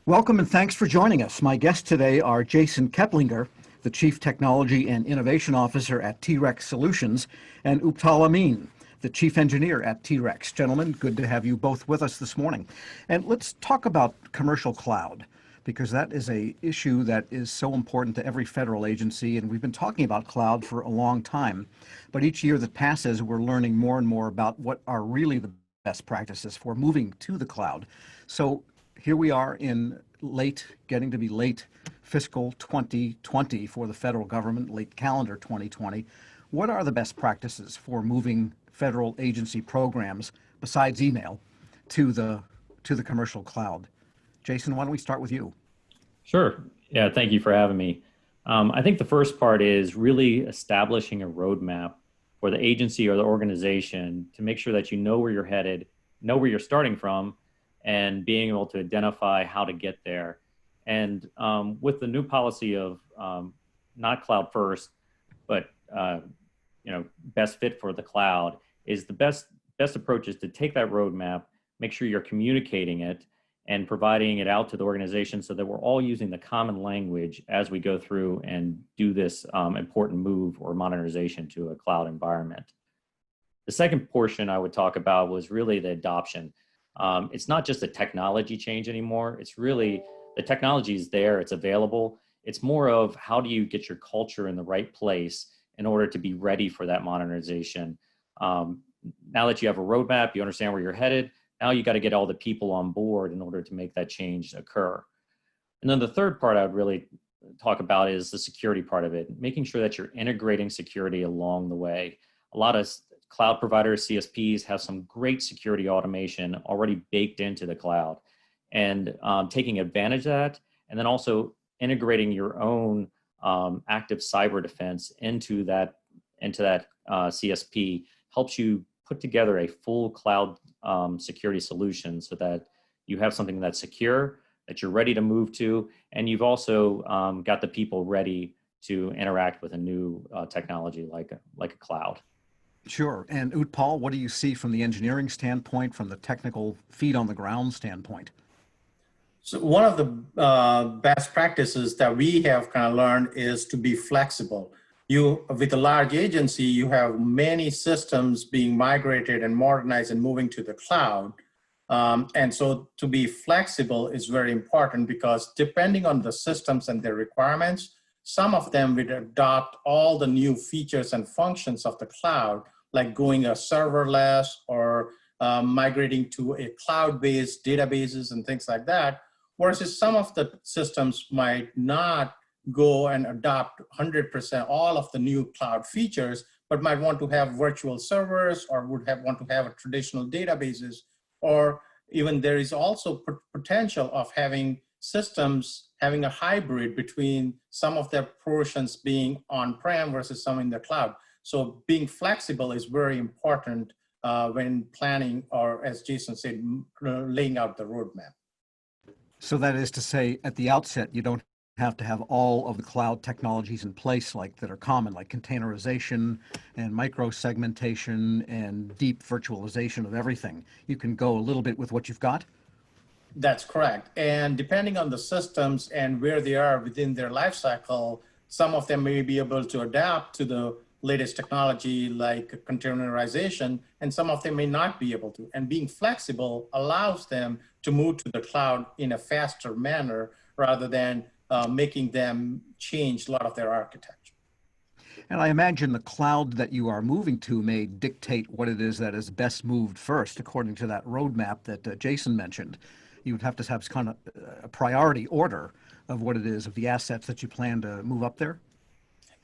Welcome and thanks for joining us. My guests today are Jason Keplinger, the Chief Technology and Innovation Officer at T-Rex Solutions, and Uptal Amin, the Chief Engineer at T-Rex. Gentlemen, good to have you both with us this morning. And let's talk about commercial cloud, because that is a issue that is so important to every federal agency, and we've been talking about cloud for a long time. But each year that passes, we're learning more and more about what are really the best practices for moving to the cloud. So here we are in getting to be late fiscal 2020 for the federal government, late calendar 2020. What are the best practices for moving federal agency programs besides email to the commercial cloud? Jason, why don't we start with you? Sure. Yeah, thank you for having me. I think the first part is really establishing a roadmap for the agency or the organization to make sure that you know where you're headed, know where you're starting from, and being able to identify how to get there. And with the new policy of not cloud first, but best fit for the cloud, is the best approach is to take that roadmap, make sure you're communicating it and providing it out to the organization so that we're all using the common language as we go through and do this important move or modernization to a cloud environment. The second portion I would talk about was really the adoption. It's not just a technology change anymore. It's really, the technology is there, it's available. It's more of how do you get your culture in the right place in order to be ready for that modernization. Now that you have a roadmap, you understand where you're headed, now you got to get all the people on board in order to make that change occur. And then the third part I would really talk about is the security part of it, making sure that you're integrating security along the way. A lot of cloud providers, CSPs, have some great security automation already baked into the cloud, and taking advantage of that, and then also integrating your own active cyber defense into that CSP helps you put together a full cloud security solution so that you have something that's secure, that you're ready to move to, and you've also got the people ready to interact with a new technology like a cloud. Sure. And Utpal, what do you see from the engineering standpoint, from the technical feet on the ground standpoint? So one of the best practices that we have kind of learned is to be flexible. With a large agency, you have many systems being migrated and modernized and moving to the cloud. And so to be flexible is very important because depending on the systems and their requirements, some of them will adopt all the new features and functions of the cloud, like going a serverless or migrating to a cloud-based databases and things like that, versus some of the systems might not go and adopt 100% all of the new cloud features, but might want to have virtual servers or want to have a traditional databases, or even there is also potential of having systems having a hybrid between some of their portions being on-prem versus some in the cloud. So being flexible is very important when planning, or as Jason said, laying out the roadmap. So that is to say, at the outset, you don't have to have all of the cloud technologies in place that are common, like containerization and micro-segmentation and deep virtualization of everything. You can go a little bit with what you've got? That's correct. And depending on the systems and where they are within their life cycle, some of them may be able to adapt to the latest technology like containerization, and some of them may not be able to. And being flexible allows them to move to the cloud in a faster manner rather than making them change a lot of their architecture. And I imagine the cloud that you are moving to may dictate what it is that is best moved first, according to that roadmap that Jason mentioned. You would have to have kind of a priority order of what it is, of the assets that you plan to move up there?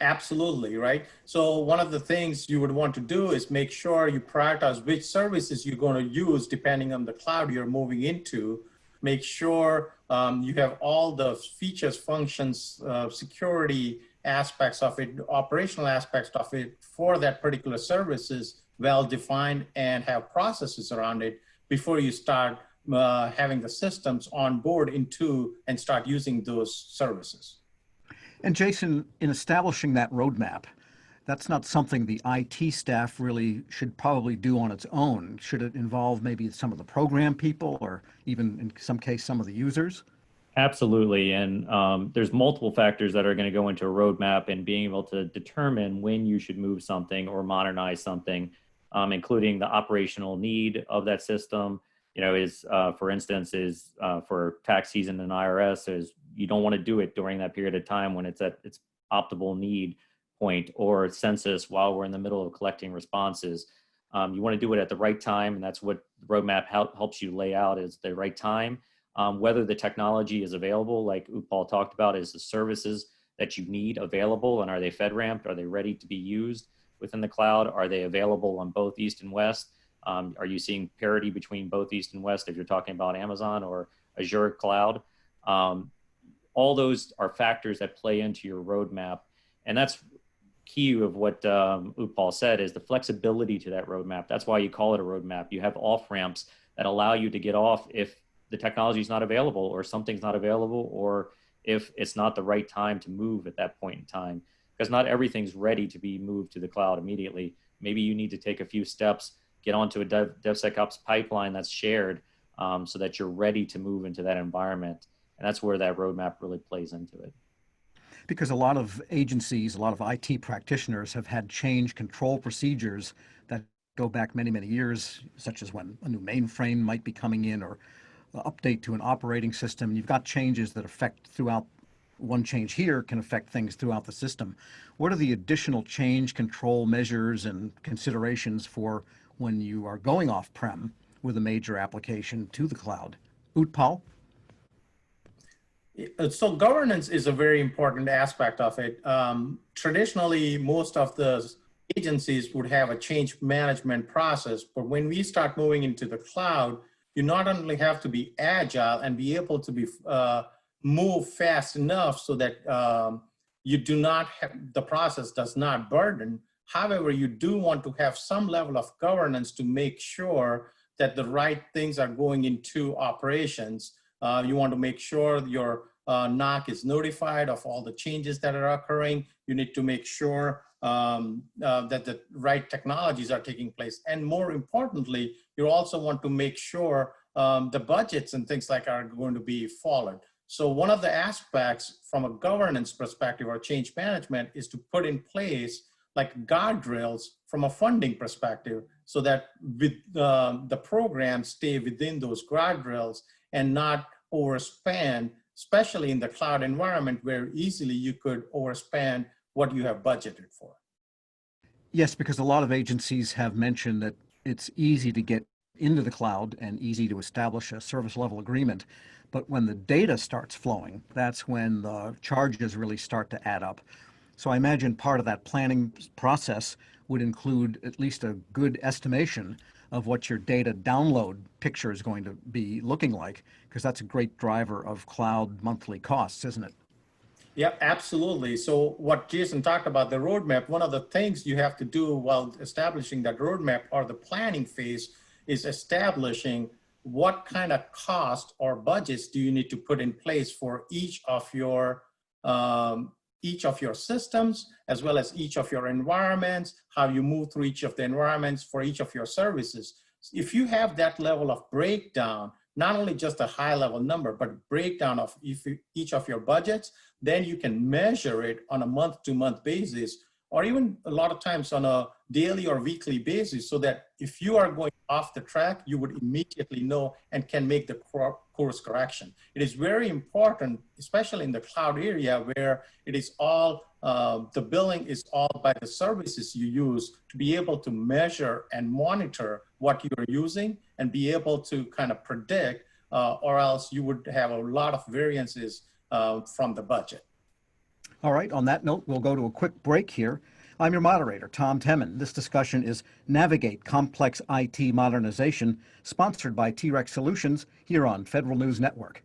Absolutely, right? So one of the things you would want to do is make sure you prioritize which services you're going to use depending on the cloud you're moving into. Make sure you have all the features, functions, security aspects of it, operational aspects of it for that particular services well defined, and have processes around it before you start having the systems on board into and start using those services. And Jason, in establishing that roadmap, that's not something the IT staff really should probably do on its own. Should it involve maybe some of the program people, or even in some case, some of the users? Absolutely. And there's multiple factors that are going to go into a roadmap and being able to determine when you should move something or modernize something, including the operational need of that system. You know, for instance, for tax season in IRS, is you don't want to do it during that period of time when it's at its optimal need point, or census while we're in the middle of collecting responses. You want to do it at the right time, and that's what the roadmap helps you lay out, is the right time. Whether the technology is available, like Upal talked about, is the services that you need available, and are they FedRAMPed? Are they ready to be used within the cloud? Are they available on both East and West? Are you seeing parity between both East and West if you're talking about Amazon or Azure Cloud? All those are factors that play into your roadmap, and that's key of what Upal said, is the flexibility to that roadmap. That's why you call it a roadmap. You have off ramps that allow you to get off if the technology is not available, or something's not available, or if it's not the right time to move at that point in time, because not everything's ready to be moved to the cloud immediately. Maybe you need to take a few steps, get onto a DevSecOps pipeline that's shared, so that you're ready to move into that environment. And that's where that roadmap really plays into it. Because a lot of agencies, a lot of IT practitioners have had change control procedures that go back many, many years, such as when a new mainframe might be coming in, or update to an operating system. You've got changes that affect throughout. One change here can affect things throughout the system. What are the additional change control measures and considerations for when you are going off-prem with a major application to the cloud? Utpal? So governance is a very important aspect of it. Traditionally, most of the agencies would have a change management process, but when we start moving into the cloud, you not only have to be agile and be able to be move fast enough so that you do not have, the process does not burden. However, you do want to have some level of governance to make sure that the right things are going into operations. You want to make sure your NOC is notified of all the changes that are occurring. You need to make sure that the right technologies are taking place. And more importantly, you also want to make sure the budgets and things like are going to be followed. So one of the aspects from a governance perspective or change management is to put in place like guardrails from a funding perspective, so that with the programs stay within those guardrails and not overspend, especially in the cloud environment where easily you could overspend what you have budgeted for. Yes, because a lot of agencies have mentioned that it's easy to get into the cloud and easy to establish a service level agreement. But when the data starts flowing, that's when the charges really start to add up. So I imagine part of that planning process would include at least a good estimation of what your data download picture is going to be looking like, because that's a great driver of cloud monthly costs, isn't it? Yeah, absolutely. So what Jason talked about, the roadmap, one of the things you have to do while establishing that roadmap or the planning phase is establishing what kind of cost or budgets do you need to put in place for each of your systems, as well as each of your environments, how you move through each of the environments for each of your services. If you have that level of breakdown, not only just a high level number, but breakdown of each of your budgets, then you can measure it on a month-to-month basis, or even a lot of times on a daily or weekly basis, so that if you are going off the track, you would immediately know and can make the course correction. It is very important, especially in the cloud area where it is all, the billing is all by the services you use, to be able to measure and monitor what you're using and be able to kind of predict, or else you would have a lot of variances from the budget. All right, on that note, we'll go to a quick break here. I'm your moderator, Tom Temin. This discussion is Navigate Complex IT Modernization, sponsored by T-Rex Solutions here on Federal News Network.